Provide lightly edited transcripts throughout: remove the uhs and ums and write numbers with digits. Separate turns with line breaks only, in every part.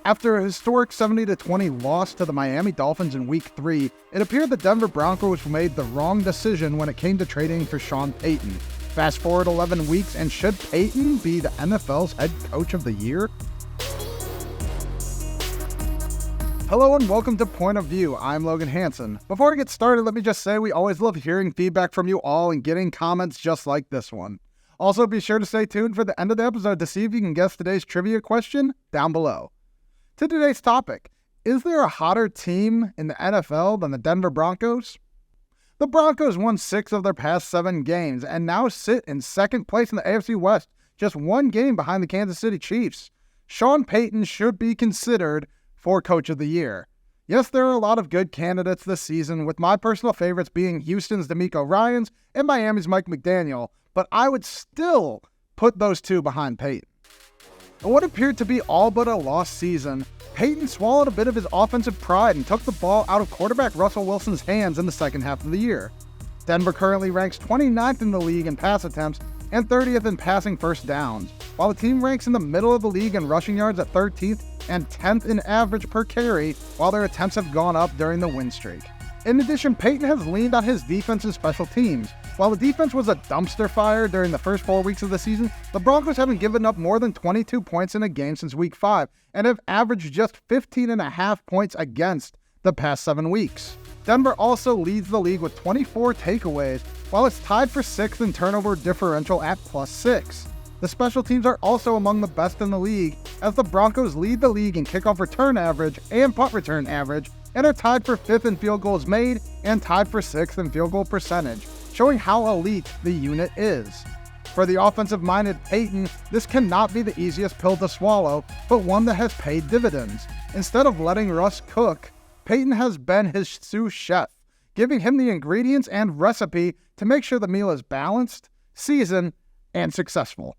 After a historic 70-20 loss to the Miami Dolphins in Week 3, it appeared the Denver Broncos made the wrong decision when it came to trading for Sean Payton. Fast forward 11 weeks, and should Payton be the NFL's head coach of the year? Hello and welcome to Point of View. I'm Logan Hanson. Before I get started, let me just say we always love hearing feedback from you all and getting comments just like this one. Also, be sure to stay tuned for the end of the episode to see if you can guess today's trivia question down below. To today's topic, is there a hotter team in the NFL than the Denver Broncos? The Broncos won 6 of their past 7 games and now sit in second place in the AFC West, just 1 game behind the Kansas City Chiefs. Sean Payton should be considered for Coach of the Year. Yes, there are a lot of good candidates this season, with my personal favorites being Houston's DeMeco Ryans and Miami's Mike McDaniel, but I would still put those two behind Payton. In what appeared to be all but a lost season, Payton swallowed a bit of his offensive pride and took the ball out of quarterback Russell Wilson's hands in the second half of the year. Denver currently ranks 29th in the league in pass attempts and 30th in passing first downs, while the team ranks in the middle of the league in rushing yards at 13th and 10th in average per carry, while their attempts have gone up during the win streak. In addition, Payton has leaned on his defense and special teams. While the defense was a dumpster fire during the first 4 weeks of the season, the Broncos haven't given up more than 22 points in a game since Week 5 and have averaged just 15.5 points against the past 7 weeks. Denver also leads the league with 24 takeaways, while it's tied for 6th in turnover differential at +6. The special teams are also among the best in the league, as the Broncos lead the league in kickoff return average and punt return average, and are tied for 5th in field goals made and tied for 6th in field goal percentage, showing how elite the unit is. For the offensive-minded Payton, this cannot be the easiest pill to swallow, but one that has paid dividends. Instead of letting Russ cook, Payton has been his sous chef, giving him the ingredients and recipe to make sure the meal is balanced, seasoned, and successful.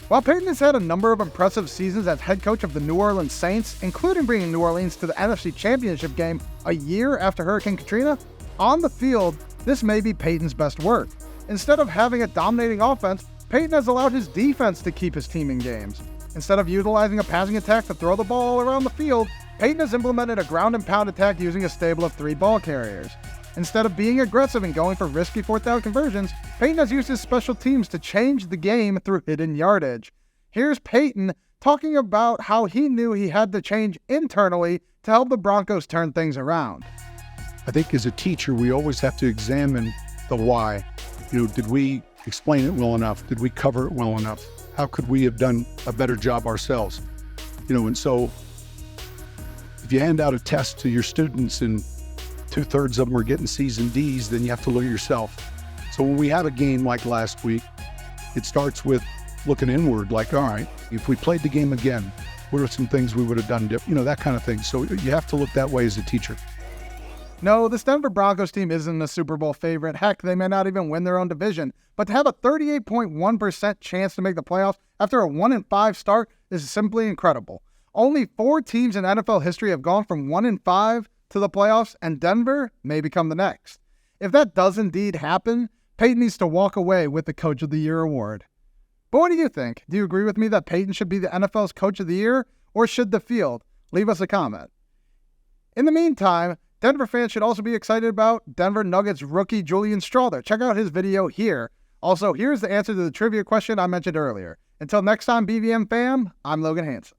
While Payton has had a number of impressive seasons as head coach of the New Orleans Saints, including bringing New Orleans to the NFC Championship game a year after Hurricane Katrina, on the field, this may be Payton's best work. Instead of having a dominating offense, Payton has allowed his defense to keep his team in games. Instead of utilizing a passing attack to throw the ball around the field, Payton has implemented a ground and pound attack using a stable of 3 ball carriers. Instead of being aggressive and going for risky 4th down conversions, Payton has used his special teams to change the game through hidden yardage. Here's Payton talking about how he knew he had to change internally to help the Broncos turn things around.
I think as a teacher, we always have to examine the why. Did we explain it well enough? Did we cover it well enough? How could we have done a better job ourselves? And so if you hand out a test to your students and 2/3 of them are getting C's and D's, then you have to look at yourself. So when we have a game like last week, it starts with looking inward, like, all right, if we played the game again, what are some things we would have done different? That kind of thing. So you have to look that way as a teacher.
No, this Denver Broncos team isn't a Super Bowl favorite. Heck, they may not even win their own division. But to have a 38.1% chance to make the playoffs after a 1-5 start is simply incredible. Only 4 teams in NFL history have gone from 1-5 to the playoffs, and Denver may become the next. If that does indeed happen, Payton needs to walk away with the Coach of the Year award. But what do you think? Do you agree with me that Payton should be the NFL's Coach of the Year, or should the field? Leave us a comment. In the meantime, Denver fans should also be excited about Denver Nuggets rookie Julian Strawther. Check out his video here. Also, here's the answer to the trivia question I mentioned earlier. Until next time, BVM fam, I'm Logan Hanson.